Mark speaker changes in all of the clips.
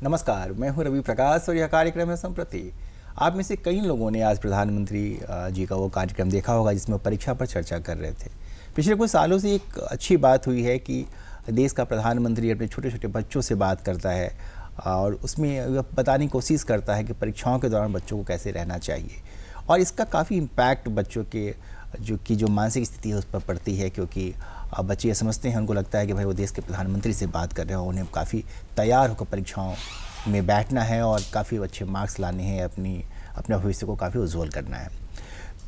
Speaker 1: नमस्कार, मैं हूं रवि प्रकाश और यह कार्यक्रम है संप्रति। आप में से कई लोगों ने आज प्रधानमंत्री जी का वो कार्यक्रम देखा होगा जिसमें वो परीक्षा पर चर्चा कर रहे थे। पिछले कुछ सालों से एक अच्छी बात हुई है कि देश का प्रधानमंत्री अपने छोटे छोटे बच्चों से बात करता है और उसमें बताने की कोशिश करता है कि परीक्षाओं के दौरान बच्चों को कैसे रहना चाहिए। और इसका काफ़ी इम्पैक्ट बच्चों के जो मानसिक स्थिति है उस पर पड़ती है, क्योंकि बच्चे ये समझते हैं, उनको लगता है कि भाई वो देश के प्रधानमंत्री से बात कर रहे हैं, उन्हें काफ़ी तैयार होकर परीक्षाओं में बैठना है और काफ़ी अच्छे मार्क्स लाने हैं, अपने भविष्य को काफ़ी उज्ज्वल करना है।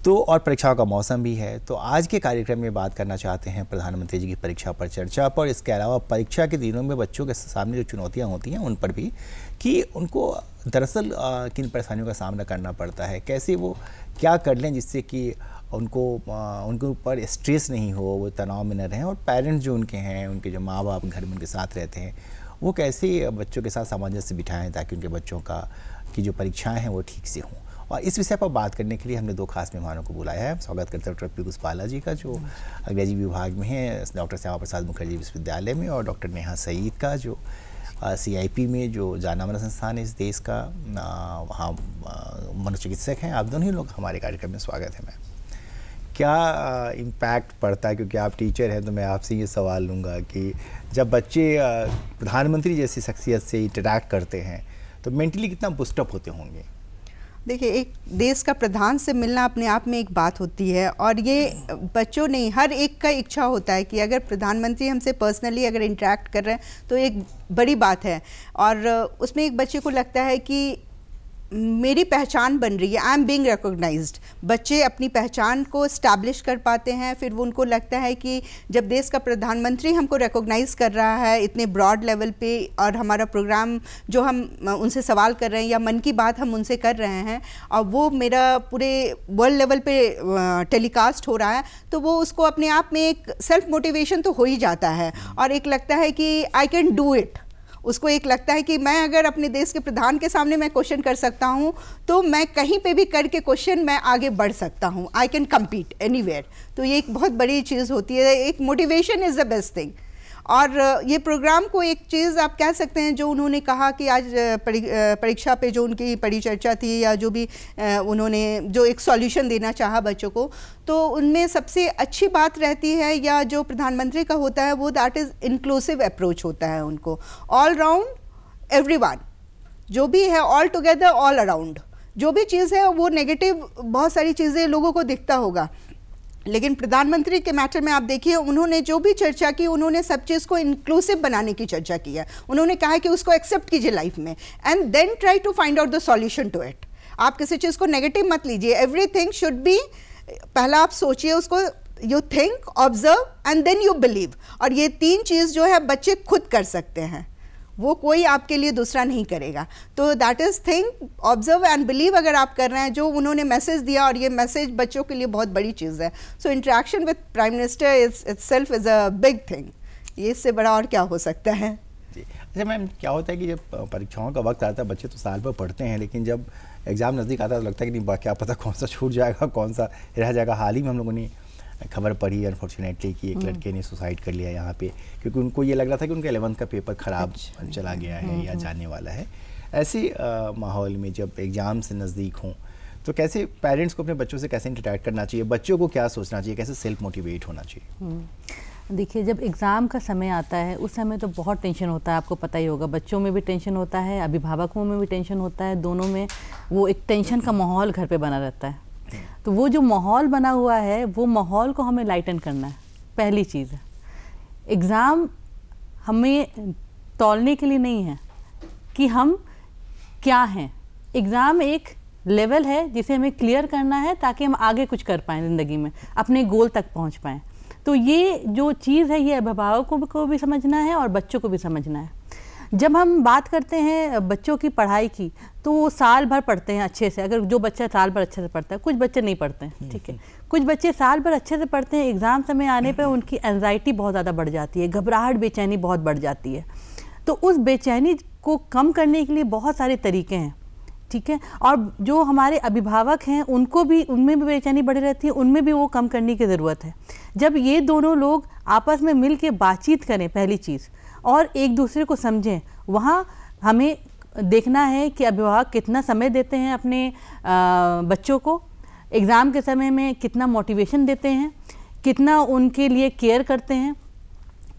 Speaker 1: तो और परीक्षाओं का मौसम भी है, तो आज के कार्यक्रम में बात करना चाहते हैं प्रधानमंत्री जी की परीक्षा पर चर्चा पर। इसके अलावा परीक्षा के दिनों में बच्चों के सामने जो चुनौतियाँ होती हैं उन पर भी, कि उनको दरअसल किन परेशानियों का सामना करना पड़ता है, कैसे वो क्या कर लें जिससे कि उनके ऊपर स्ट्रेस नहीं हो, वो तनाव में न रहें, और पेरेंट्स जो उनके हैं, उनके जो माँ बाप घर में उनके साथ रहते हैं, वो कैसे बच्चों के साथ सामंजस्य बिठाएं ताकि उनके बच्चों की जो परीक्षाएं हैं वो ठीक से हों। और इस विषय पर बात करने के लिए हमने दो खास मेहमानों को बुलाया है। स्वागत करते हैं डॉक्टर पीयूष बाला जी का, जो अंग्रेजी विभाग में हैं डॉक्टर श्यामा प्रसाद मुखर्जी विश्वविद्यालय में, और डॉक्टर नेहा सईद का, जो CIP में जो जाना माना संस्थान है इस देश का, वहाँ मनोचिकित्सक हैं। आप दोनों ही लोग हमारे कार्यक्रम में स्वागत है। मैम, क्या इम्पैक्ट पड़ता है, क्योंकि आप टीचर हैं, तो मैं आपसे ये सवाल लूँगा कि जब बच्चे प्रधानमंत्री जैसी शख्सियत से इंटरैक्ट करते हैं तो मेंटली कितना बूस्टअप होते होंगे?
Speaker 2: देखिए, एक देश का प्रधान से मिलना अपने आप में एक बात होती है, और ये बच्चों नहीं, हर एक का इच्छा होता है कि अगर प्रधानमंत्री हमसे पर्सनली अगर इंटरेक्ट कर रहे हैं तो एक बड़ी बात है। और उसमें एक बच्चे को लगता है कि मेरी पहचान बन रही है, आई एम बीइंग रिकॉग्नाइज्ड। बच्चे अपनी पहचान को इस्टेब्लिश कर पाते हैं, फिर वो उनको लगता है कि जब देश का प्रधानमंत्री हमको रिकॉग्नाइज कर रहा है इतने ब्रॉड लेवल पे, और हमारा प्रोग्राम जो हम उनसे सवाल कर रहे हैं या मन की बात हम उनसे कर रहे हैं और वो मेरा पूरे वर्ल्ड लेवल पे टेलीकास्ट हो रहा है, तो वो उसको अपने आप में एक सेल्फ मोटिवेशन तो हो ही जाता है, और एक लगता है कि आई कैन डू इट। उसको एक लगता है कि मैं अगर अपने देश के प्रधान के सामने मैं क्वेश्चन कर सकता हूँ तो मैं कहीं पे भी करके क्वेश्चन मैं आगे बढ़ सकता हूँ, आई कैन कम्पीट एनीवेयर। तो ये एक बहुत बड़ी चीज़ होती है, एक motivation is the best thing. और ये प्रोग्राम को एक चीज़ आप कह सकते हैं, जो उन्होंने कहा कि आज परीक्षा पे जो उनकी परिचर्चा थी, या जो भी उन्होंने जो एक सॉल्यूशन देना चाहा बच्चों को, तो उनमें सबसे अच्छी बात रहती है, या जो प्रधानमंत्री का होता है, वो दैट इज़ इंक्लूसिव अप्रोच होता है उनको, ऑल राउंड एवरीवन, जो भी है ऑल टुगेदर ऑल अराउंड। जो भी चीज़ है वो नेगेटिव बहुत सारी चीज़ें लोगों को दिखता होगा, लेकिन प्रधानमंत्री के मैटर में आप देखिए, उन्होंने जो भी चर्चा की, उन्होंने सब चीज़ को इंक्लूसिव बनाने की चर्चा की है। उन्होंने कहा कि उसको एक्सेप्ट कीजिए लाइफ में, and then try to find out the solution to it. आप किसी चीज़ को नेगेटिव मत लीजिए, एवरीथिंग शुड बी, पहला आप सोचिए उसको, you think, observe and then you believe. और ये तीन चीज़ जो है बच्चे खुद कर सकते हैं, वो कोई आपके लिए दूसरा नहीं करेगा। तो that is think, observe and believe अगर आप कर रहे हैं, जो उन्होंने मैसेज दिया, और ये मैसेज बच्चों के लिए बहुत बड़ी चीज़ है। So interaction with prime minister itself is a big thing. ये इससे बड़ा और क्या हो सकता है
Speaker 1: जी। अच्छा मैम, क्या होता है कि जब परीक्षाओं का वक्त आता है, बच्चे तो साल भर पढ़ते हैं, लेकिन जब एग्ज़ाम नज़दीक आता है तो लगता है कि नहीं, क्या पता कौन सा छूट जाएगा, कौन सा रह जाएगा। हाल ही में हम लोगों ने खबर पढ़ी अनफॉर्चुनेटली कि एक लड़के ने सुसाइड कर लिया यहाँ पे, क्योंकि उनको ये लग रहा था कि उनका 11th का पेपर ख़राब चला गया है या जाने वाला है। ऐसे माहौल में जब एग्ज़ाम से नज़दीक हों, तो कैसे पेरेंट्स को अपने बच्चों से कैसे इंटरैक्ट करना चाहिए, बच्चों को क्या सोचना चाहिए, कैसे सेल्फ मोटिवेट होना चाहिए?
Speaker 3: देखिए, जब एग्ज़ाम का समय आता है उस समय तो बहुत टेंशन होता है, आपको पता ही होगा। बच्चों में भी टेंशन होता है, अभिभावकों में भी टेंशन होता है, दोनों में वो एक टेंशन का माहौल घर पे बना रहता है। तो वो जो माहौल बना हुआ है, वो माहौल को हमें लाइटन करना है, पहली चीज़ है। एग्ज़ाम हमें तौलने के लिए नहीं है कि हम क्या हैं। एग्ज़ाम एक लेवल है जिसे हमें क्लियर करना है ताकि हम आगे कुछ कर पाएँ ज़िंदगी में, अपने गोल तक पहुंच पाएँ। तो ये जो चीज़ है, ये अभिभावकों को भी समझना है और बच्चों को भी समझना है। जब हम बात करते हैं बच्चों की पढ़ाई की, तो वो साल भर पढ़ते हैं अच्छे से। अगर जो बच्चा साल भर अच्छे से पढ़ता है, कुछ बच्चे नहीं पढ़ते हैं, ठीक है, कुछ बच्चे साल भर अच्छे से पढ़ते हैं, एग्ज़ाम समय आने पर उनकी एंजाइटी बहुत ज़्यादा बढ़ जाती है, घबराहट, बेचैनी बहुत बढ़ जाती है। तो उस बेचैनी को कम करने के लिए बहुत सारे तरीके हैं, ठीक है। और जो हमारे अभिभावक हैं उनको भी, उनमें भी बेचैनी बढ़ी रहती है, उनमें भी वो कम करने की ज़रूरत है। जब ये दोनों लोग आपस में मिल के बातचीत करें पहली चीज़, और एक दूसरे को समझें, वहाँ हमें देखना है कि अभिभावक कितना समय देते हैं अपने बच्चों को, एग्ज़ाम के समय में कितना मोटिवेशन देते हैं, कितना उनके लिए केयर करते हैं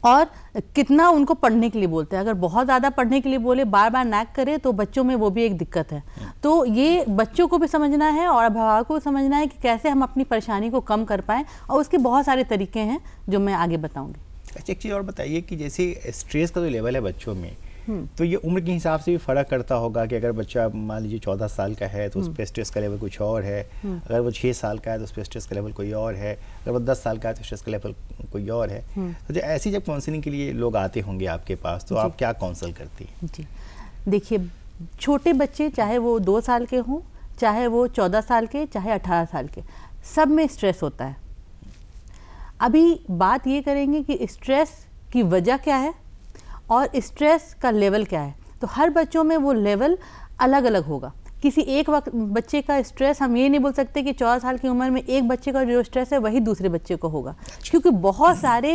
Speaker 3: और कितना उनको पढ़ने के लिए बोलते हैं। अगर बहुत ज़्यादा पढ़ने के लिए बोले, बार बार नैग करे, तो बच्चों में वो भी एक दिक्कत है। तो ये बच्चों को भी समझना है और अभिभावकों को समझना है कि कैसे हम अपनी परेशानी को कम कर पाएँ, और उसके बहुत सारे तरीके हैं जो मैं आगे बताऊँगी।
Speaker 1: अच्छा, एक चीज़ और बताइए कि जैसे स्ट्रेस का जो लेवल है बच्चों में, तो ये उम्र के हिसाब से भी फ़र्क करता होगा कि अगर बच्चा मान लीजिए 14 साल का है तो उस पर स्ट्रेस का लेवल कुछ और है, अगर वो 6 साल का है तो उस पर स्ट्रेस का लेवल कोई और है, अगर वो 10 साल का है तो स्ट्रेस का लेवल कोई और है। तो जो ऐसी जब काउंसलिंग के लिए लोग आते होंगे आपके पास, तो आप क्या काउंसल करती हैं?
Speaker 3: जी देखिए, छोटे बच्चे चाहे वो 2 साल के हों, चाहे वो 14 साल के, चाहे 18 साल के, सब में स्ट्रेस होता है। अभी बात ये करेंगे कि स्ट्रेस की वजह क्या है और स्ट्रेस का लेवल क्या है। तो हर बच्चों में वो लेवल अलग अलग होगा। किसी एक वक्त बच्चे का स्ट्रेस, हम ये नहीं बोल सकते कि 14 साल की उम्र में एक बच्चे का जो स्ट्रेस है वही दूसरे बच्चे को होगा, क्योंकि बहुत सारे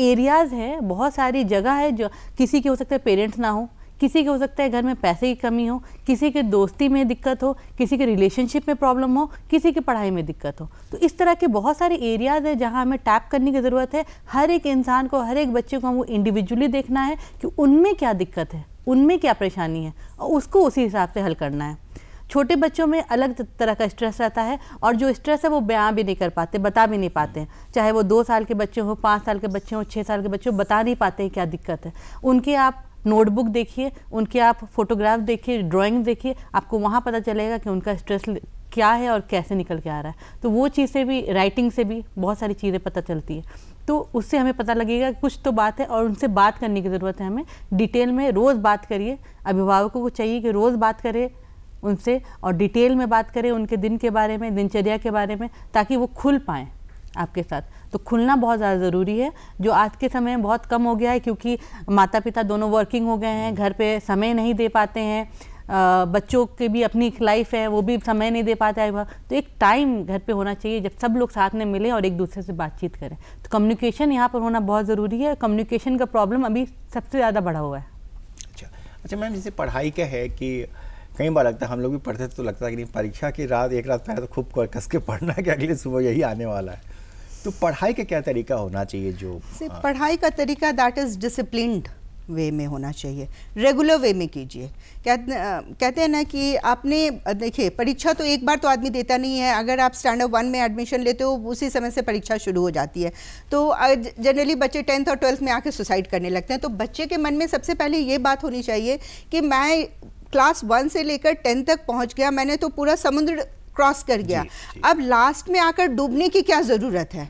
Speaker 3: एरियाज़ हैं, बहुत सारी जगह है जो किसी के हो सकता है पेरेंट्स ना हो, किसी के हो सकता है घर में पैसे की कमी हो, किसी के दोस्ती में दिक्कत हो, किसी के रिलेशनशिप में प्रॉब्लम हो, किसी की पढ़ाई में दिक्कत हो। तो इस तरह के बहुत सारे एरियाज़ है जहां हमें टैप करने की ज़रूरत है। हर एक इंसान को, हर एक बच्चे को हमको इंडिविजुअली देखना है कि उनमें क्या दिक्कत है, उनमें क्या परेशानी है, और उसको उसी हिसाब से हल करना है। छोटे बच्चों में अलग तरह का स्ट्रेस रहता है, और जो स्ट्रेस है वो बयां भी नहीं कर पाते, बता भी नहीं पाते हैं। चाहे वो 2 साल के बच्चे हों, 5 साल के बच्चे हों, 6 साल के बच्चे हों, बता नहीं पाते हैं क्या दिक्कत है। उनके आप नोटबुक देखिए, उनके आप फोटोग्राफ देखिए, ड्राइंग देखिए, आपको वहाँ पता चलेगा कि उनका स्ट्रेस क्या है और कैसे निकल के आ रहा है। तो वो चीज़ से भी, राइटिंग से भी बहुत सारी चीज़ें पता चलती है। तो उससे हमें पता लगेगा कुछ तो बात है, और उनसे बात करने की ज़रूरत है हमें डिटेल में। रोज़ बात करिए, अभिभावकों को चाहिए कि रोज़ बात करें उनसे और डिटेल में बात करें उनके दिन के बारे में, दिनचर्या के बारे में, ताकि वो खुल पाएँ आपके साथ। तो खुलना बहुत ज़्यादा ज़रूरी है, जो आज के समय में बहुत कम हो गया है, क्योंकि माता पिता दोनों वर्किंग हो गए हैं, घर पे समय नहीं दे पाते हैं, बच्चों की भी अपनी लाइफ है, वो भी समय नहीं दे पाते हैं। तो एक टाइम घर पे होना चाहिए जब सब लोग साथ में मिलें और एक दूसरे से बातचीत करें। तो कम्युनिकेशन यहाँ पर होना बहुत ज़रूरी है। कम्युनिकेशन का प्रॉब्लम अभी सबसे ज़्यादा बढ़ा हुआ है।
Speaker 1: अच्छा मैम, जैसे पढ़ाई का है कि कई बार लगता है, हम लोग भी पढ़ते थे तो लगता है कि नहीं, परीक्षा की रात, एक रात पहले तो खूब कस के पढ़ना है कि अगले सुबह यही आने वाला है। तो पढ़ाई का क्या तरीका होना चाहिए? जो
Speaker 2: पढ़ाई का तरीका दैट इज़ डिसिप्लिन्ड वे में होना चाहिए, रेगुलर वे में कीजिए। कहते हैं ना कि आपने देखिए, परीक्षा तो एक बार तो आदमी देता नहीं है। अगर आप स्टैंडर्ड 1 में एडमिशन लेते हो, उसी समय से परीक्षा शुरू हो जाती है। तो जनरली बच्चे 10th और 12th में आके सुसाइड करने लगते हैं। तो बच्चे के मन में सबसे पहले ये बात होनी चाहिए कि मैं क्लास 1 से लेकर 10 तक पहुँच गया, मैंने तो पूरा समुद्र क्रॉस कर गया, अब लास्ट में आकर डूबने की क्या ज़रूरत है?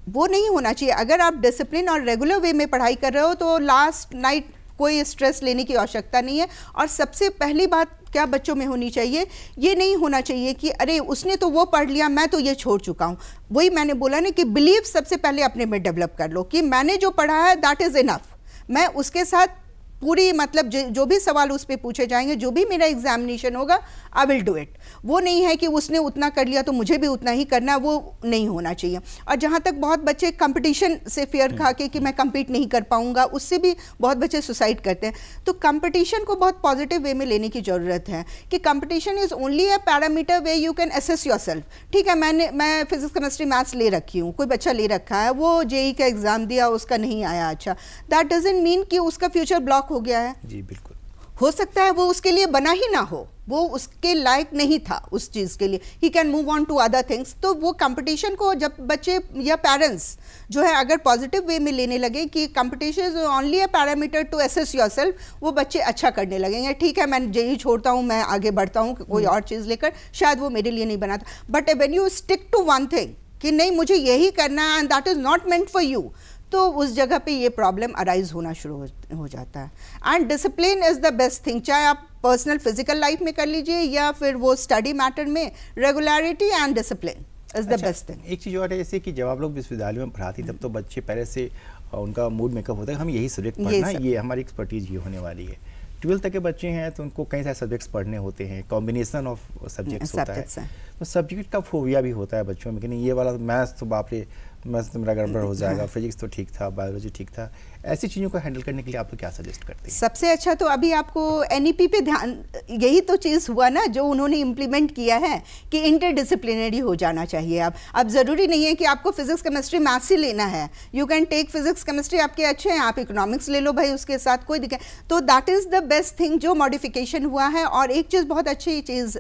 Speaker 2: वो नहीं होना चाहिए। अगर आप डिसिप्लिन और रेगुलर वे में पढ़ाई कर रहे हो तो लास्ट नाइट कोई स्ट्रेस लेने की आवश्यकता नहीं है। और सबसे पहली बात क्या बच्चों में होनी चाहिए, ये नहीं होना चाहिए कि अरे उसने तो वो पढ़ लिया, मैं तो ये छोड़ चुका हूँ। वही मैंने बोला ना कि बिलीव सबसे पहले अपने में डेवलप कर लो कि मैंने जो पढ़ा है दैट इज़ इनफ। मैं उसके साथ पूरी मतलब जो भी सवाल उस पर पूछे जाएंगे, जो भी मेरा एग्जामिनेशन होगा, आई विल डू इट। वो नहीं है कि उसने उतना कर लिया तो मुझे भी उतना ही करना, वो नहीं होना चाहिए। और जहाँ तक बहुत बच्चे कंपटीशन से फियर खा के कि मैं compete नहीं कर पाऊँगा, उससे भी बहुत बच्चे सुसाइड करते हैं। तो कंपटीशन को बहुत पॉजिटिव वे में लेने की ज़रूरत है कि competition is only a parameter way you can assess your self. ठीक है, मैं फिजिक्स केमिस्ट्री मैथ्स ले रखी हूँ, कोई बच्चा ले रखा है, वो JEE का एग्ज़ाम दिया, उसका नहीं आया अच्छा, दैट डजंट मीन कि उसका फ्यूचर ब्लॉक हो गया है।
Speaker 1: जी बिल्कुल,
Speaker 2: हो सकता है वो उसके लिए बना ही ना हो, वो उसके लायक नहीं था उस चीज़ के लिए, he can move on to other things. तो वो कंपटीशन को जब बच्चे या पेरेंट्स जो है अगर पॉजिटिव वे में लेने लगे कि competition is only a parameter to assess yourself, वो बच्चे अच्छा करने लगेंगे। ठीक है, मैं JEE छोड़ता हूँ, मैं आगे बढ़ता हूँ कोई और चीज़ लेकर, शायद वो मेरे लिए नहीं बना था। But when you stick to one thing कि नहीं मुझे यही करना है and that is not meant for you, तो उस जगह पे ये प्रॉब्लम अराइज होना शुरू हो जाता है। And discipline is the best thing, चाहे आप पर्सनल फिजिकल लाइफ में कर लीजिए या फिर वो स्टडी मैटर में, regularity and discipline is the best thing.
Speaker 1: एक चीज़ और है, जैसे कि जब आप लोग विश्वविद्यालय में पढ़ाती तब तो बच्चे पहले से उनका मूड मेकअप होता है, हम यही सब्जेक्ट पढ़ना है, ये हमारी एक्सपर्टीज ये होने वाली है। 12th तक के बच्चे हैं तो उनको कई सारे सब्जेक्ट्स पढ़ने होते हैं, कॉम्बिनेशन ऑफ सब्जेक्ट्स होता है। तो सब्जेक्ट का फोबिया भी होता है बच्चों में कि नहीं ये वाला मैथ्स तो बाप रे बस मेरा गड़बड़ हो जाएगा, फिजिक्स तो ठीक था, बायोलॉजी ठीक था। ऐसी चीज़ों को हैंडल करने के लिए आप लोग क्या सजेस्ट करते हैं?
Speaker 2: सबसे अच्छा तो अभी आपको एनईपी पे ध्यान, यही तो चीज़ हुआ ना जो उन्होंने इम्प्लीमेंट किया है कि इंटरडिसिप्लिनरी हो जाना चाहिए। अब ज़रूरी नहीं है कि आपको फिजिक्स केमिस्ट्री मैथ्स ही लेना है, you can take physics chemistry आपके अच्छे हैं, आप इकोनॉमिक्स ले लो भाई, उसके साथ कोई दिक्कत। तो that is the best thing जो मॉडिफिकेशन हुआ है। और एक चीज़ बहुत अच्छी चीज़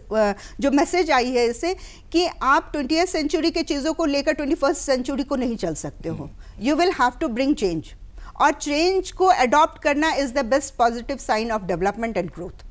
Speaker 2: जो मैसेज आई है इससे कि आप 20th सेंचुरी के चीज़ों को लेकर 21st सेंचुरी को नहीं चल सकते हो, you will have to bring change, और चेंज को अडॉप्ट करना is the best positive sign of development and growth.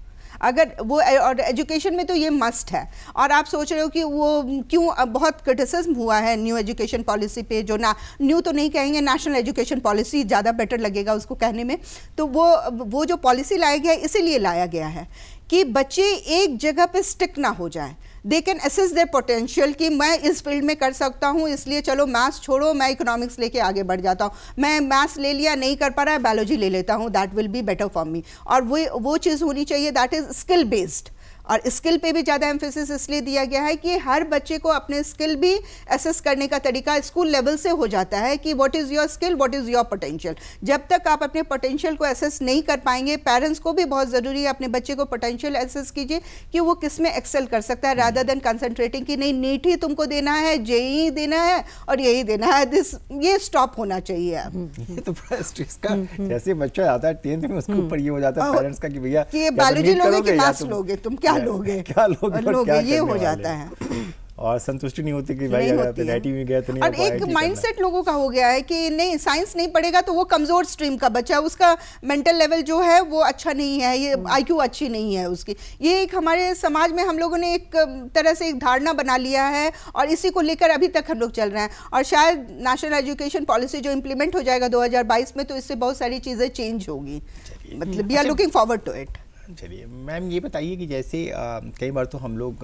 Speaker 2: अगर वो, और एजुकेशन में तो ये मस्ट है। और आप सोच रहे हो कि वो क्यों बहुत क्रिटिसिज्म हुआ है न्यू एजुकेशन पॉलिसी पे, जो ना न्यू तो नहीं कहेंगे, नेशनल एजुकेशन पॉलिसी ज़्यादा बेटर लगेगा उसको कहने में। तो वो जो पॉलिसी लाया गया है इसीलिए लाया गया है कि बच्चे एक जगह पे स्टिक ना हो जाए, they can assess their potential कि मैं इस फील्ड में कर सकता हूँ, इसलिए चलो मैथ्स छोड़ो, मैं इकोनॉमिक्स लेके आगे बढ़ जाता हूँ, मैं मैथ्स ले लिया नहीं कर पा रहा है, बायोलॉजी ले लेता हूँ, that will be better for me. और वो चीज़ होनी चाहिए दैट इज़ स्किल बेस्ड। और स्किल पे भी ज़्यादा एम्फेसिस इसलिए दिया गया है कि हर बच्चे को अपने स्किल भी असेस करने का तरीका स्कूल लेवल से हो जाता है कि what is your skill, what is your potential. जब तक आप अपने पोटेंशियल को असेस नहीं कर पाएंगे, पेरेंट्स को भी बहुत ज़रूरी है अपने बच्चे को पोटेंशियल असेस कीजिए कि वो किस में एक्सेल कर सकता है, रादर देन कंसंट्रेटिंग कि नहीं नीट ही तुमको देना है, जेईई देना है और यही देना है, ये स्टॉप होना चाहिए।
Speaker 1: ये तो बड़ा स्ट्रेस का, जैसे बच्चा आता है 10th में उसके ऊपर ये हो जाता है पेरेंट्स का कि भैया
Speaker 2: कि बायोलॉजी लोगे कि मैथ्स लोगे, तुम क्या लोगे, ये हो जाता है।
Speaker 1: और संतुष्टि नहीं होती कि भाई अगर आपने नेटिव में गया तो नहीं।
Speaker 2: और एक माइंडसेट लोगों का हो गया है कि नहीं साइंस नहीं पढ़ेगा तो वो कमजोर स्ट्रीम का बच्चा, उसका मेंटल लेवल जो है वो अच्छा नहीं है, ये आईक्यू अच्छी नहीं है उसकी। ये एक हमारे समाज में हम लोगों ने एक तरह से एक धारणा बना लिया है और इसी को लेकर अभी तक हम लोग चल रहे हैं। और शायद नेशनल एजुकेशन पॉलिसी जो इम्प्लीमेंट हो जाएगा 2022 में, तो इससे बहुत सारी चीज़ें चेंज होगी, मतलब we are looking forward to it.
Speaker 1: चलिए मैम, ये बताइए कि जैसे कई बार तो हम लोग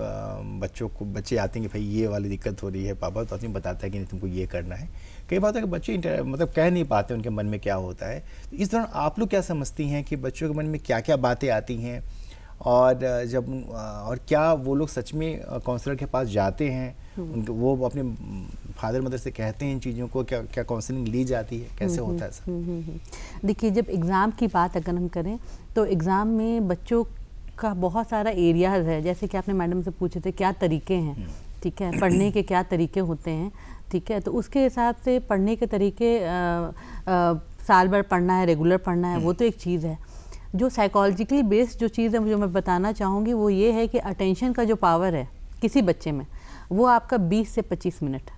Speaker 1: बच्चे आते हैं कि भाई ये वाली दिक्कत हो रही है पापा, तो आदमी बताता है कि नहीं तुमको ये करना है। कई बार तो बच्चे मतलब कह नहीं पाते उनके मन में क्या होता है। तो इस दौरान आप लोग क्या समझती हैं कि बच्चों के मन में क्या क्या बातें आती हैं, और क्या वो लोग सच में काउंसलर के पास जाते हैं, उनको वो अपने फादर मदर से कहते हैं इन चीज़ों को, क्या काउंसलिंग ली जाती है, कैसे होता है सर?
Speaker 3: देखिए, जब एग्ज़ाम की बात अगर हम करें तो एग्ज़ाम में बच्चों का बहुत सारा एरियाज़ है, जैसे कि आपने मैडम से पूछे थे क्या तरीके हैं, ठीक है, पढ़ने के क्या तरीके होते हैं, ठीक है, तो उसके हिसाब से पढ़ने के तरीके साल भर पढ़ना है, रेगुलर पढ़ना है, वो तो एक चीज़ है। जो साइकोलॉजिकली बेस्ड जो चीज़ है जो मैं बताना चाहूँगी वो ये है कि अटेंशन का जो पावर है किसी बच्चे में, वो आपका 20 से 25 मिनट,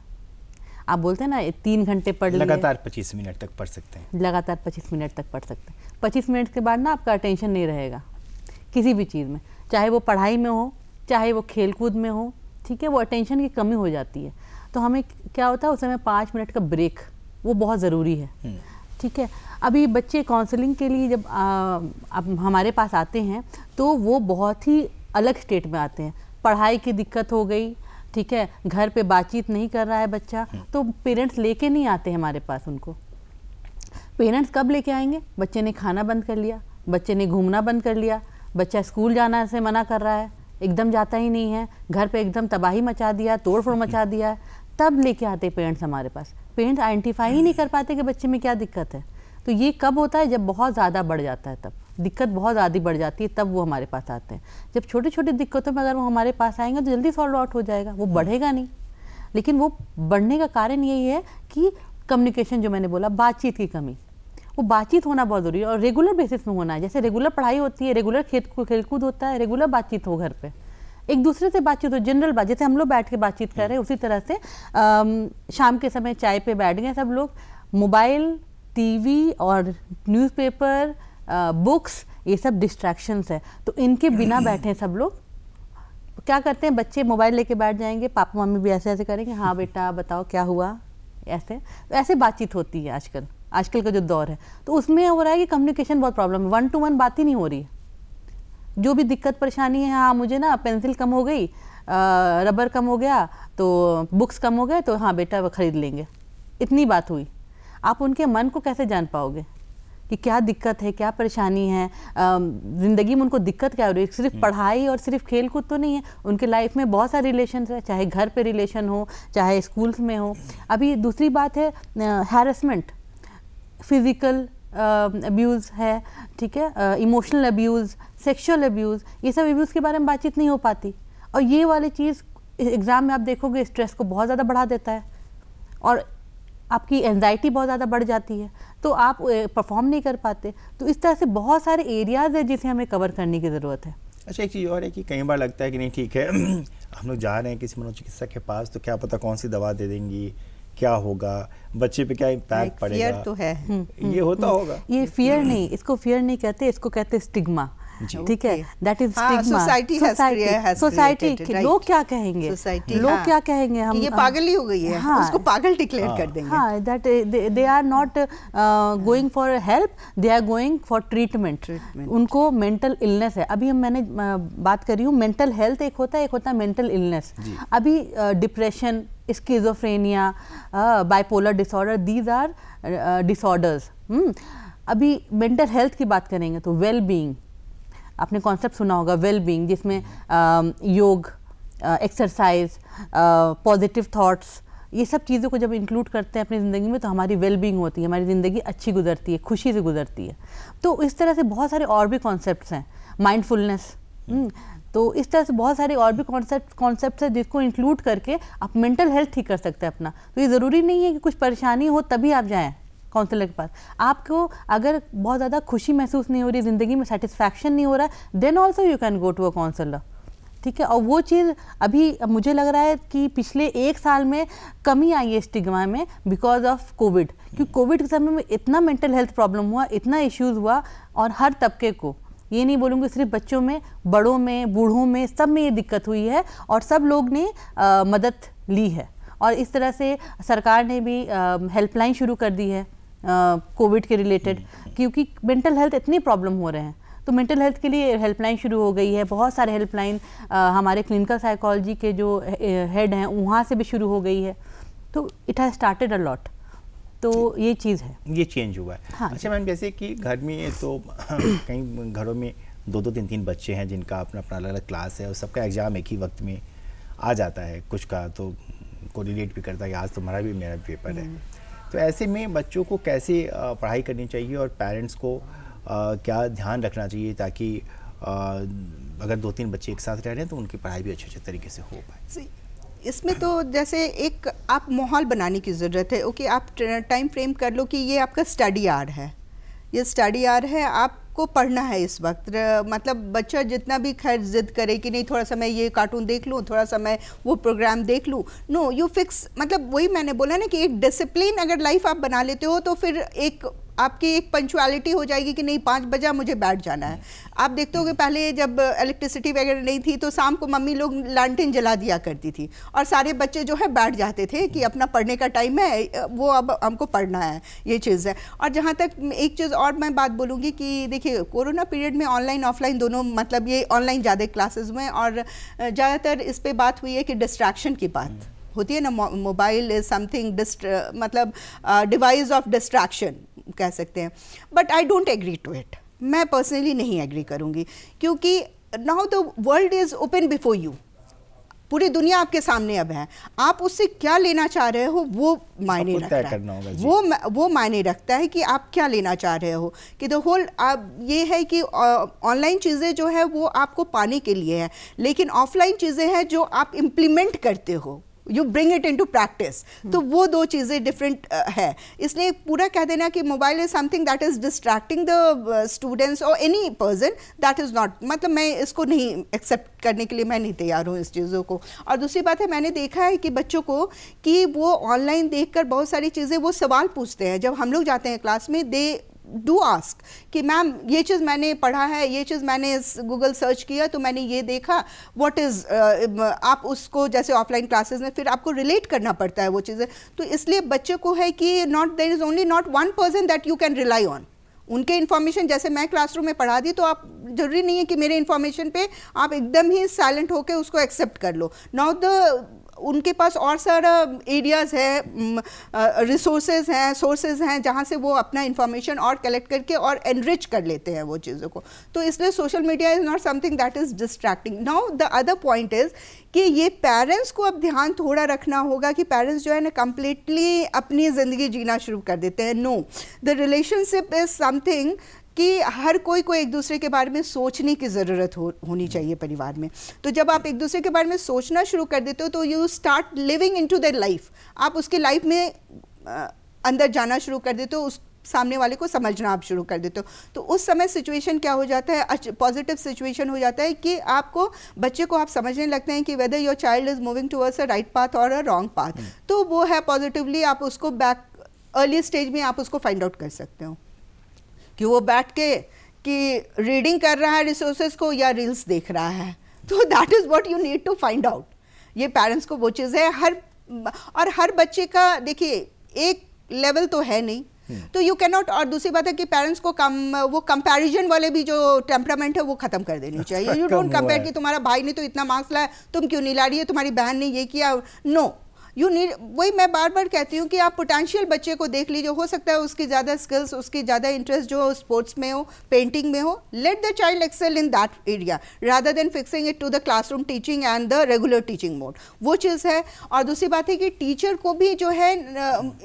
Speaker 3: आप बोलते हैं ना 3 घंटे पढ़ लिए,
Speaker 1: लगातार 25 मिनट तक पढ़ सकते हैं,
Speaker 3: लगातार 25 मिनट तक पढ़ सकते हैं। 25 मिनट के बाद ना आपका अटेंशन नहीं रहेगा किसी भी चीज़ में, चाहे वो पढ़ाई में हो, चाहे वो खेलकूद में हो, ठीक है, वो अटेंशन की कमी हो जाती है। तो हमें क्या होता है उस समय 5 मिनट का ब्रेक, वो बहुत ज़रूरी है, ठीक है। अभी बच्चे काउंसलिंग के लिए जब अब हमारे पास आते हैं तो वो बहुत ही अलग स्टेट में आते हैं, पढ़ाई की दिक्कत हो गई, ठीक है, घर पे बातचीत नहीं कर रहा है बच्चा, तो पेरेंट्स लेके नहीं आते हमारे पास उनको। पेरेंट्स कब लेके आएंगे? बच्चे ने खाना बंद कर लिया, बच्चे ने घूमना बंद कर लिया, बच्चा स्कूल जाना से मना कर रहा है, एकदम जाता ही नहीं है, घर पे एकदम तबाही मचा दिया, तोड़ फोड़ मचा दिया, तब लेके आते पेरेंट्स हमारे पास। पेरेंट्स आइडेंटिफाई ही नहीं कर पाते कि बच्चे में क्या दिक्कत है। तो ये कब होता है? जब बहुत ज़्यादा बढ़ जाता है, तब दिक्कत बहुत ज़्यादा बढ़ जाती है, तब वो हमारे पास आते हैं। जब छोटी छोटी दिक्कतों में अगर वो हमारे पास आएंगे तो जल्दी सॉल्व आउट हो जाएगा, वो बढ़ेगा नहीं। लेकिन वो बढ़ने का कारण यही है कि कम्युनिकेशन, जो मैंने बोला, बातचीत की कमी, वो बातचीत होना बहुत ज़रूरी है और रेगुलर बेसिस में होना है। जैसे रेगुलर पढ़ाई होती है, रेगुलर खेलकूद होता है, रेगुलर बातचीत हो घर पे, एक दूसरे से बातचीत हो, जनरल बात, जैसे हम लोग बैठ के बातचीत कर रहे हैं उसी तरह से शाम के समय चाय पे बैठ गए सब लोग, मोबाइल, टीवी और न्यूज़पेपर, बुक्स, ये सब डिस्ट्रैक्शंस है, तो इनके बिना बैठे सब लोग क्या करते हैं, बच्चे मोबाइल लेके बैठ जाएंगे, पापा मम्मी भी ऐसे ऐसे करेंगे, हाँ बेटा बताओ क्या हुआ, ऐसे बातचीत होती है आजकल का जो दौर है। तो उसमें हो रहा है कि कम्युनिकेशन बहुत प्रॉब्लम है, 1 to 1 बात ही नहीं हो रही है। जो भी दिक्कत परेशानी है, हाँ मुझे ना पेंसिल कम हो गई, रबर कम हो गया, तो बुक्स कम हो गए, तो हाँ बेटा वो खरीद लेंगे, इतनी बात हुई। आप उनके मन को कैसे जान पाओगे कि क्या दिक्कत है, क्या परेशानी है, ज़िंदगी में उनको दिक्कत क्या हो रही है। सिर्फ पढ़ाई और सिर्फ खेल कूद तो नहीं है, उनके लाइफ में बहुत सारे रिलेशन है, चाहे घर पे रिलेशन हो, चाहे स्कूल्स में हो। अभी दूसरी बात है हैरेसमेंट, फिज़िकल अब्यूज़ है, ठीक है, इमोशनल अब्यूज़, सेक्सुअल अब्यूज़, ये सब अब्यूज़ के बारे में बातचीत नहीं हो पाती। और ये वाली चीज़ एग्ज़ाम में आप देखोगे स्ट्रेस को बहुत ज़्यादा बढ़ा देता है और आपकी एंजाइटी बहुत ज़्यादा बढ़ जाती है, तो आप परफॉर्म नहीं कर पाते। तो इस तरह से बहुत सारे एरियाज़ है जिसे हमें कवर करने की ज़रूरत है।
Speaker 1: अच्छा, एक चीज़ और है कि कई बार लगता है कि नहीं ठीक है हम लोग जा रहे हैं किसी मनोचिकित्सक के पास, तो क्या पता कौन सी दवा दे देंगी, क्या होगा, बच्चे पे क्या इम्पैक्ट पड़ेगा।
Speaker 2: फियर तो है।
Speaker 1: ये होता होगा।
Speaker 3: ये फियर नहीं, इसको फियर नहीं कहते, इसको कहते स्टिग्मा। ठीक है, दैट इज स्टिग्मा। सोसाइटी लोग क्या कहेंगे, लोग क्या कहेंगे, हम
Speaker 2: ये पागल ही हो गई है, उसको पागल डिक्लेयर कर देंगे।
Speaker 3: हाँ, that they are not going for help, they are going for treatment. उनको मेंटल इलनेस है। अभी मैंने बात कर रही हूँ, मेंटल हेल्थ एक होता है मेंटल इलनेस। अभी depression, schizophrenia, bipolar disorder, these are disorders. अभी मेंटल हेल्थ की बात करेंगे तो वेल बीइंग, आपने कॉन्सेप्ट सुना होगा वेल बीइंग, जिसमें योग, एक्सरसाइज, पॉजिटिव थॉट्स, ये सब चीज़ों को जब इंक्लूड करते हैं अपनी ज़िंदगी में तो हमारी वेल बीइंग होती है, हमारी ज़िंदगी अच्छी गुजरती है, खुशी से गुजरती है। तो इस तरह से बहुत सारे और भी कॉन्सेप्ट्स हैं, माइंडफुलनेस। तो इस तरह से बहुत सारे और भी कॉन्सेप्ट्स हैं जिसको इंक्लूड करके आप मेंटल हेल्थ ठीक कर सकते हैं अपना। तो ये ज़रूरी नहीं है कि कुछ परेशानी हो तभी आप जाएँ काउंसलर के पास। आपको अगर बहुत ज़्यादा खुशी महसूस नहीं हो रही, ज़िंदगी में सेटिस्फैक्शन नहीं हो रहा है, then also you can go to a counsellor. ठीक है, और वो चीज़ अभी मुझे लग रहा है कि पिछले 1 साल में कमी आई है स्टिग्मा में बिकॉज ऑफ कोविड। क्योंकि कोविड के समय में इतना मेंटल हेल्थ प्रॉब्लम हुआ, इतना इश्यूज़ हुआ, और हर तबके को, ये नहीं बोलूँगी सिर्फ बच्चों में, बड़ों में, बूढ़ों में, सब में ये दिक्कत हुई है और सब लोग ने मदद ली है। और इस तरह से सरकार ने भी हेल्पलाइन शुरू कर दी है कोविड के रिलेटेड, क्योंकि मेंटल हेल्थ इतनी प्रॉब्लम हो रहे हैं। तो मेंटल हेल्थ के लिए हेल्पलाइन शुरू हो गई है, बहुत सारे हेल्पलाइन हमारे क्लिनिकल साइकोलॉजी के जो हेड हैं वहाँ से भी शुरू हो गई है। तो it has started a lot. तो ये चीज़ है, ये
Speaker 1: चेंज हुआ है।
Speaker 3: हाँ,
Speaker 1: अच्छा मैम, जैसे कि घर में तो कई घरों में 2-2, 3-3 बच्चे हैं जिनका अपना अपना अलग अलग क्लास है और सबका एग्ज़ाम एक ही वक्त में आ जाता है, कुछ का तो कोरिलेट भी करता है कि आज तुम्हारा भी मेरा पेपर है। तो ऐसे में बच्चों को कैसे पढ़ाई करनी चाहिए और पेरेंट्स को क्या ध्यान रखना चाहिए ताकि अगर 2-3 बच्चे एक साथ रह रहे हैं तो उनकी पढ़ाई भी अच्छे तरीके से हो पाए।
Speaker 2: इसमें तो जैसे एक आप माहौल बनाने की ज़रूरत है। ओके, आप टाइम फ्रेम कर लो कि ये आपका स्टडी आवर है, ये स्टडी आवर है, आपको पढ़ना है इस वक्त। मतलब बच्चा जितना भी खैर जिद करे कि नहीं थोड़ा सा मैं ये कार्टून देख लूँ, थोड़ा सा मैं वो प्रोग्राम देख लूँ, नो यू फिक्स। मतलब वही मैंने बोला ना कि एक डिसिप्लिन अगर लाइफ आप बना लेते हो तो फिर एक आपकी एक पंचुअलिटी हो जाएगी कि नहीं 5 बजे मुझे बैठ जाना है। आप देखते हो कि पहले जब इलेक्ट्रिसिटी वगैरह नहीं थी तो शाम को मम्मी लोग लालटेन जला दिया करती थी और सारे बच्चे जो है बैठ जाते थे कि अपना पढ़ने का टाइम है, वो अब हमको पढ़ना है, ये चीज़ है। और जहाँ तक एक चीज़ और मैं बात बोलूँगी कि देखिए कोरोना पीरियड में ऑनलाइन ऑफलाइन दोनों, मतलब ये ऑनलाइन ज़्यादा क्लासेस में, और ज़्यादातर इस पर बात हुई है कि डिस्ट्रैक्शन की बात होती है ना। मोबाइल इज समथिंग मतलब डिवाइस ऑफ डिस्ट्रैक्शन कह सकते हैं, but I don't agree to it. मैं पर्सनली नहीं एग्री करूंगी क्योंकि now the world is open before you, पूरी दुनिया आपके सामने अब है। आप उससे क्या लेना चाह रहे हो वो मायने रखता है, वो मायने रखता है कि आप क्या लेना चाह रहे हो। कि द होल ये है कि ऑनलाइन चीज़ें जो है वो आपको पाने के लिए है, लेकिन ऑफलाइन चीज़ें हैं जो आप इम्प्लीमेंट करते हो, you bring it into practice. तो वो दो चीज़ें डिफरेंट है। इसलिए पूरा कह देना कि mobile is something that is distracting the students और any person, that is not, मतलब मैं इसको नहीं एक्सेप्ट करने के लिए मैं नहीं तैयार हूँ इस चीज़ों को। और दूसरी बात है, मैंने देखा है कि बच्चों को कि वो ऑनलाइन देखकर बहुत सारी चीज़ें वो सवाल पूछते हैं। जब हम लोग जाते हैं क्लास में, दे डू आस्क कि मैम ये चीज़ मैंने पढ़ा है, ये चीज़ मैंने गूगल सर्च किया तो मैंने ये देखा, व्हाट इज़, आप उसको जैसे ऑफलाइन क्लासेस में फिर आपको रिलेट करना पड़ता है वो चीज़ें। तो इसलिए बच्चे को है कि not there is only not one person that you can rely on. उनके इन्फॉर्मेशन जैसे मैं क्लासरूम में पढ़ा दी तो आप जरूरी नहीं है कि मेरे इन्फॉर्मेशन पे आप एकदम ही साइलेंट होकर उसको एक्सेप्ट कर लो। नाउ द उनके पास और सारा एरियाज़ है, रिसोर्सेज हैं, सोर्सेज हैं जहाँ से वो अपना इंफॉर्मेशन और कलेक्ट करके और एनरिच कर लेते हैं वो चीज़ों को। तो इसलिए social media is not something that is distracting. Now the other point is कि ये पेरेंट्स को अब ध्यान थोड़ा रखना होगा कि पेरेंट्स जो है ना कम्प्लीटली अपनी ज़िंदगी जीना शुरू कर देते हैं। No, the relationship is something कि हर कोई को एक दूसरे के बारे में सोचने की ज़रूरत होनी चाहिए परिवार में। तो जब आप एक दूसरे के बारे में सोचना शुरू कर देते हो तो you start living into their life, आप उसके लाइफ में अंदर जाना शुरू कर देते हो, उस सामने वाले को समझना आप शुरू कर देते हो। तो उस समय सिचुएशन क्या हो जाता है, पॉजिटिव सिचुएशन हो जाता है कि आपको बच्चे को आप समझने लगते हैं कि whether your child is moving towards a right path और अ रॉन्ग पाथ, तो वो है पॉजिटिवली आप उसको बैक अर्ली स्टेज में आप उसको फाइंड आउट कर सकते हो कि वो बैठ के कि रीडिंग कर रहा है रिसोर्सेज को या रील्स देख रहा है। तो that is what you need to find out. ये पेरेंट्स को वो चीज़ है, हर बच्चे का देखिए एक लेवल तो है नहीं, तो यू कैन नॉट। और दूसरी बात है कि पेरेंट्स को वो कंपैरिजन वाले भी जो टेम्परामेंट है वो खत्म कर देनी चाहिए। यू डोंट कंपेयर कि तुम्हारा भाई ने तो इतना मार्क्स लाया, तुम क्यों नहीं ला रही है, तुम्हारी बहन ने ये किया। नो, यू नीड, वही मैं बार बार कहती हूँ कि आप पोटेंशियल बच्चे को देख लीजिए, हो सकता है उसकी ज़्यादा स्किल्स, उसकी ज़्यादा इंटरेस्ट जो स्पोर्ट्स में हो, पेंटिंग में हो, let the child excel in that area rather than fixing it to the classroom teaching and the regular teaching mode. वो चीज़ है। और दूसरी बात है कि टीचर को भी जो है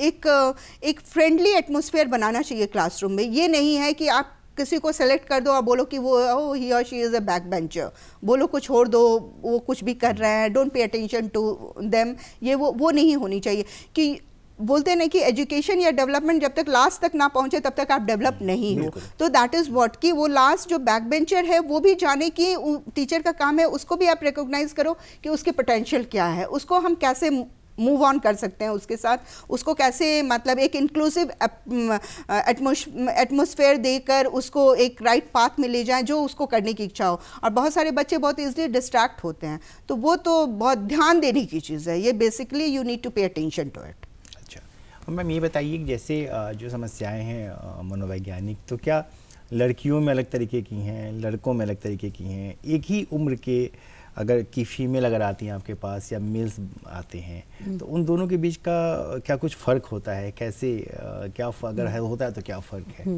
Speaker 2: एक फ्रेंडली एटमोसफेयर बनाना चाहिए क्लासरूम में। ये नहीं है कि आप किसी को सेलेक्ट कर दो और बोलो कि वो ही और she is a back bencher, बोलो को छोड़ दो, वो कुछ भी कर रहे हैं, don't pay attention to them. ये वो नहीं होनी चाहिए कि बोलते हैं ना कि एजुकेशन या डेवलपमेंट जब तक लास्ट तक ना पहुंचे तब तक आप डेवलप नहीं हो। तो दैट इज़ व्हाट कि वो लास्ट जो बैक बेंचर है वो भी जाने की टीचर का काम है, उसको भी आप रिकॉग्नाइज करो कि उसके पोटेंशियल क्या है, उसको हम कैसे मूव ऑन कर सकते हैं उसके साथ, उसको कैसे मतलब एक इंक्लूसिव एटमॉस्फेयर देकर उसको एक राइट पाथ में ले जाएं जो उसको करने की इच्छा हो। और बहुत सारे बच्चे बहुत इजीली डिस्ट्रैक्ट होते हैं, तो वो तो बहुत ध्यान देने की चीज़ है। ये basically you need to pay attention to it.
Speaker 1: अच्छा, और मैम ये बताइए कि जैसे जो समस्याएं हैं मनोवैज्ञानिक, तो क्या लड़कियों में अलग तरीके की हैं, लड़कों में अलग तरीके की हैं? एक ही उम्र के अगर की फीमेल अगर आती हैं आपके पास या मेल्स आते हैं तो उन दोनों के बीच का क्या कुछ फ़र्क होता है? कैसे क्या अगर है होता है तो क्या फ़र्क है?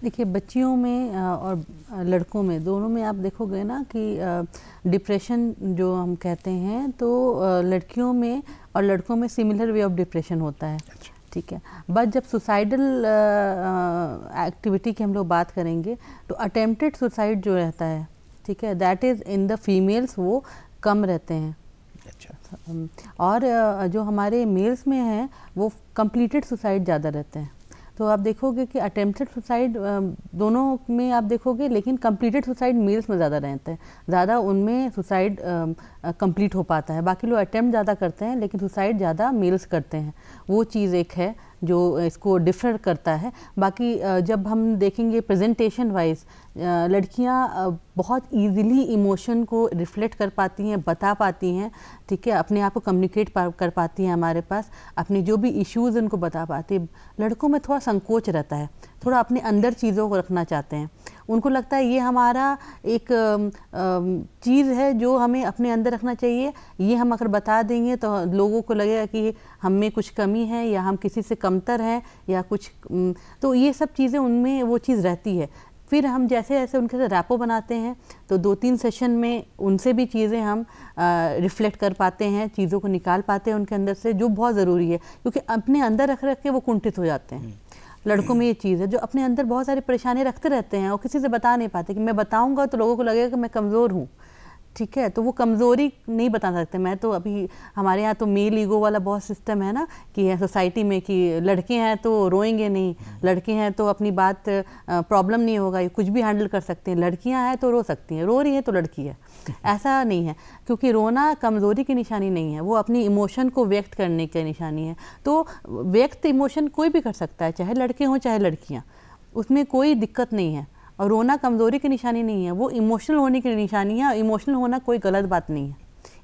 Speaker 3: देखिए, बच्चियों में और लड़कों में दोनों में आप देखोगे ना कि डिप्रेशन जो हम कहते हैं तो लड़कियों में और लड़कों में सिमिलर वे ऑफ डिप्रेशन होता है।
Speaker 1: अच्छा।
Speaker 3: ठीक है, बट जब सुसाइडल एक्टिविटी की हम लोग बात करेंगे तो अटेम्प्टेड सुसाइड जो रहता है, ठीक है, that is in the females वो कम रहते हैं। अच्छा। और जो हमारे मेल्स में हैं वो कंप्लीटेड सुसाइड ज़्यादा रहते हैं। तो आप देखोगे कि अटेम्प्टेड सुसाइड दोनों में आप देखोगे, लेकिन कंप्लीटेड सुसाइड मेल्स में ज़्यादा रहते हैं, ज़्यादा उनमें सुसाइड कंप्लीट हो पाता है। बाकी लोग अटेम्प्ट ज़्यादा करते हैं लेकिन सुसाइड ज़्यादा मेल्स करते हैं। वो चीज़ एक है जो इसको डिफर करता है। बाकी जब हम देखेंगे प्रेजेंटेशन वाइज, लड़कियां बहुत इजीली इमोशन को रिफ्लेक्ट कर पाती हैं, बता पाती हैं, ठीक है, अपने आप को कम्युनिकेट कर पाती हैं हमारे पास, अपनी जो भी इश्यूज़ उनको बता पाती है। लड़कों में थोड़ा संकोच रहता है, थोड़ा अपने अंदर चीज़ों को रखना चाहते हैं। उनको लगता है ये हमारा एक चीज़ है जो हमें अपने अंदर रखना चाहिए, ये हम अगर बता देंगे तो लोगों को लगेगा कि हम में कुछ कमी है या हम किसी से कमतर हैं या कुछ, तो ये सब चीज़ें उनमें वो चीज़ रहती है। फिर हम जैसे जैसे उनके साथ रैपो बनाते हैं तो 2-3 सेशन में उनसे भी चीज़ें हम रिफ्लेक्ट कर पाते हैं, चीज़ों को निकाल पाते हैं उनके अंदर से, जो बहुत ज़रूरी है, क्योंकि अपने अंदर रख के वो कुंठित हो जाते हैं। लड़कों में ये चीज़ है जो अपने अंदर बहुत सारी परेशानी रखते रहते हैं और किसी से बता नहीं पाते कि मैं बताऊंगा तो लोगों को लगेगा कि मैं कमज़ोर हूँ, ठीक है, तो वो कमज़ोरी नहीं बता सकते। मैं तो अभी हमारे यहाँ तो मेल ईगो वाला बहुत सिस्टम है ना कि सोसाइटी में कि लड़के हैं तो रोएंगे नहीं, लड़के हैं तो अपनी बात प्रॉब्लम नहीं होगा, ये कुछ भी हैंडल कर सकते हैं, लड़कियां हैं तो रो सकती हैं, रो रही हैं तो लड़की है। ऐसा नहीं है, क्योंकि रोना कमज़ोरी की निशानी नहीं है, वो अपनी इमोशन को व्यक्त करने की निशानी है। तो व्यक्त इमोशन कोई भी कर सकता है, चाहे लड़के हों चाहे लड़कियाँ, उसमें कोई दिक्कत नहीं है। और रोना कमज़ोरी की निशानी नहीं है, वो इमोशनल होने की निशानी है। इमोशनल होना कोई गलत बात नहीं है,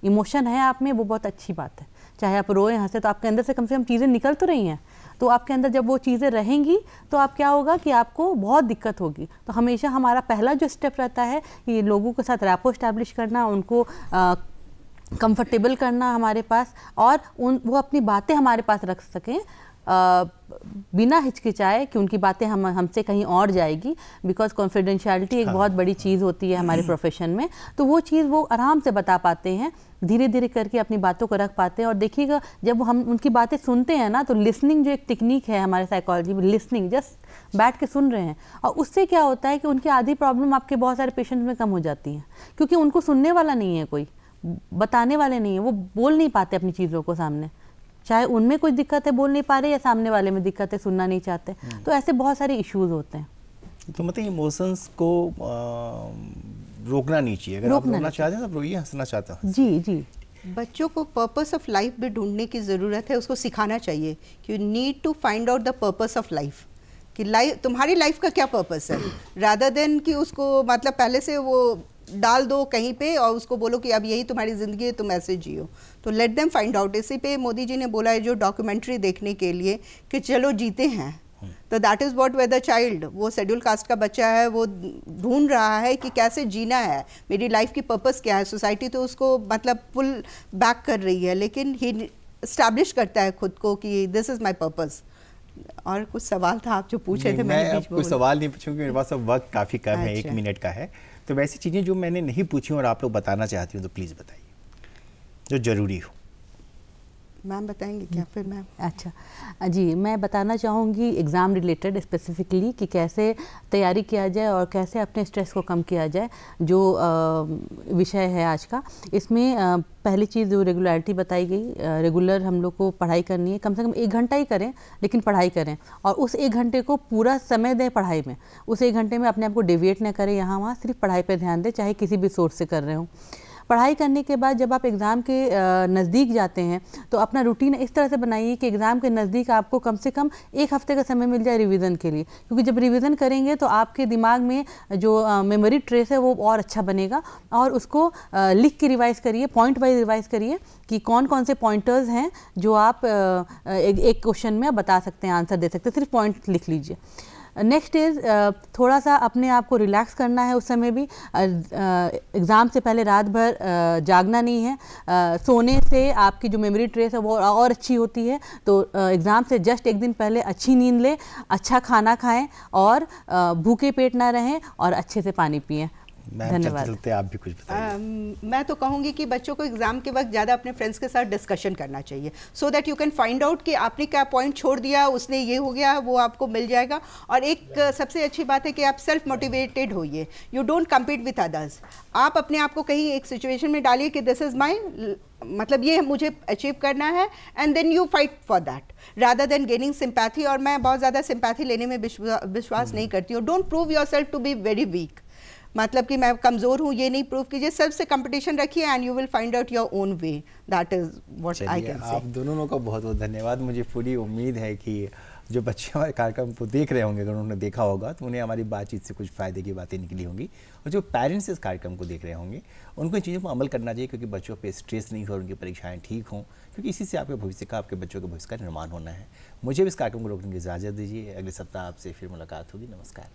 Speaker 3: इमोशन है आप में वो बहुत अच्छी बात है। चाहे आप रोए हंसे तो आपके अंदर से कम चीज़ें निकल तो रही हैं, तो आपके अंदर जब वो चीज़ें रहेंगी तो आप क्या होगा कि आपको बहुत दिक्कत होगी। तो हमेशा हमारा पहला जो स्टेप रहता है कि लोगों के साथ रैपो इस्टेब्लिश करना, उनको कंफर्टेबल करना हमारे पास, और वो अपनी बातें हमारे पास रख सकें बिना हिचकिचाए कि उनकी बातें हमसे कहीं और जाएगी, बिकॉज कॉन्फिडेंशियलिटी एक बहुत बड़ी चीज़ होती है हमारे प्रोफेशन में। तो वो चीज़ वो आराम से बता पाते हैं, धीरे धीरे करके अपनी बातों को रख पाते हैं। और देखिएगा जब हम उनकी बातें सुनते हैं ना, तो लिसनिंग जो एक टेक्निक है हमारे साइकोलॉजी में, लिसनिंग, जस्ट बैठ के सुन रहे हैं, और उससे क्या होता है कि उनकी आधी प्रॉब्लम आपके बहुत सारे पेशेंट में कम हो जाती हैं, क्योंकि उनको सुनने वाला नहीं है, कोई बताने वाले नहीं है, वो बोल नहीं पाते अपनी चीज़ों को सामने, चाहे उनमें कोई दिक्कत है बोल नहीं पा रहे या सामने वाले में दिक्कत है सुनना नहीं चाहते। तो ऐसे बहुत सारे इश्यूज होते हैं।
Speaker 1: तो मतलब इमोशंस को रोकना नहीं चाहिए, अगर आप रोकना चाहते हैं तो रोइए, हंसना चाहता हूं।
Speaker 3: जी जी।
Speaker 2: बच्चों को पर्पस ऑफ लाइफ भी ढूंढने की ज़रूरत है, उसको सिखाना चाहिए कि you need to find out the purpose of life, कि लाइफ, तुम्हारी लाइफ का क्या पर्पस है, रादर देन कि उसको मतलब पहले से वो डाल दो कहीं पे और उसको बोलो कि अब यही तुम्हारी ज़िंदगी है, तुम ऐसे जियो। तो लेट देम फाइंड आउट। इसी पे मोदी जी ने बोला है जो डॉक्यूमेंट्री देखने के लिए कि चलो जीते हैं, तो that is what whether child, वो शेड्यूल कास्ट का बच्चा है, वो ढूंढ रहा है कि कैसे जीना है, मेरी लाइफ की पर्पस क्या है। सोसाइटी तो उसको मतलब पुल बैक कर रही है, लेकिन ही इस्टेब्लिश करता है खुद को कि दिस इज़ माई पर्पस। और कुछ सवाल था आप जो पूछ रहे थे,
Speaker 1: मैं अब कोई सवाल नहीं पूछूंगी, मेरे पास अब वक्त काफ़ी कम है, 1 मिनट का है। तो वैसी चीज़ें जो मैंने नहीं पूछी और आप लोग बताना चाहती हूँ तो प्लीज़ बताइए जो ज़रूरी हो।
Speaker 2: मैम बताएंगे क्या फिर मैम?
Speaker 3: अच्छा जी, मैं बताना चाहूँगी एग्ज़ाम रिलेटेड स्पेसिफिकली कि कैसे तैयारी किया जाए और कैसे अपने स्ट्रेस को कम किया जाए, जो विषय है आज का। इसमें पहली चीज़ जो रेगुलरिटी बताई गई, रेगुलर हम लोग को पढ़ाई करनी है, कम से कम 1 घंटा ही करें लेकिन पढ़ाई करें, और उस 1 घंटे को पूरा समय दें पढ़ाई में। उस 1 घंटे में अपने आप को डेविएट न करें यहाँ वहाँ, सिर्फ पढ़ाई पर ध्यान दें, चाहे किसी भी सोर्स से कर रहे हो। पढ़ाई करने के बाद जब आप एग्ज़ाम के नज़दीक जाते हैं तो अपना रूटीन इस तरह से बनाइए कि एग्ज़ाम के नज़दीक आपको कम से कम 1 हफ्ते का समय मिल जाए रिवीजन के लिए, क्योंकि जब रिवीजन करेंगे तो आपके दिमाग में जो मेमोरी ट्रेस है वो और अच्छा बनेगा। और उसको लिख के रिवाइज़ करिए, पॉइंट वाइज रिवाइज़ करिए कि कौन कौन से पॉइंटर्स हैं जो आप एक क्वेश्चन में बता सकते हैं, आंसर दे सकते हैं, सिर्फ पॉइंट लिख लीजिए। नेक्स्ट इज़ थोड़ा सा अपने आप को रिलैक्स करना है। उस समय भी एग्ज़ाम से पहले रात भर जागना नहीं है। सोने से आपकी जो मेमोरी ट्रेस है वो और अच्छी होती है। तो एग्ज़ाम से जस्ट 1 दिन पहले अच्छी नींद लें, अच्छा खाना खाएं और भूखे पेट ना रहें और अच्छे से पानी पिएं। धन्यवाद।
Speaker 1: चलते आप भी कुछ बताइए।
Speaker 2: मैं तो कहूँगी कि बच्चों को एग्जाम के वक्त ज़्यादा अपने फ्रेंड्स के साथ डिस्कशन करना चाहिए, so that you can find out कि आपने क्या पॉइंट छोड़ दिया, उसने ये हो गया, वो आपको मिल जाएगा। और एक सबसे अच्छी बात है कि आप सेल्फ मोटिवेटेड होइए, you don't compete with others. आप अपने आप को कहीं एक सिचुएशन में डालिए कि दिस इज़ माई, मतलब ये मुझे अचीव करना है, and then you fight for that rather than gaining sympathy. और मैं बहुत ज़्यादा सिंपैथी लेने में विश्वास नहीं करती हूँ। Don't prove yourself to be very weak, मतलब कि मैं कमज़ोर हूँ ये नहीं प्रूव कीजिए, सेल्फ से कंपटीशन रखिए and you will find out your own way. That is what I can say.
Speaker 1: आप दोनों का बहुत बहुत धन्यवाद। मुझे पूरी उम्मीद है कि जो बच्चे हमारे कार्यक्रम को देख रहे होंगे, अगर उन्होंने देखा होगा तो उन्हें हमारी बातचीत से कुछ फ़ायदे की बातें निकली होंगी। और जो पेरेंट्स इस कार्यक्रम को देख रहे होंगे उनको इन चीज़ों पर अमल करना चाहिए, क्योंकि बच्चों पे स्ट्रेस नहीं हो, उनकी परीक्षाएं ठीक हों, क्योंकि इसी से आपके भविष्य का, आपके बच्चों के भविष्य का निर्माण होना है। मुझे भी इस कार्यक्रम को रोकने की इजाज़त दीजिए। अगले सप्ताह आपसे फिर मुलाकात होगी। नमस्कार।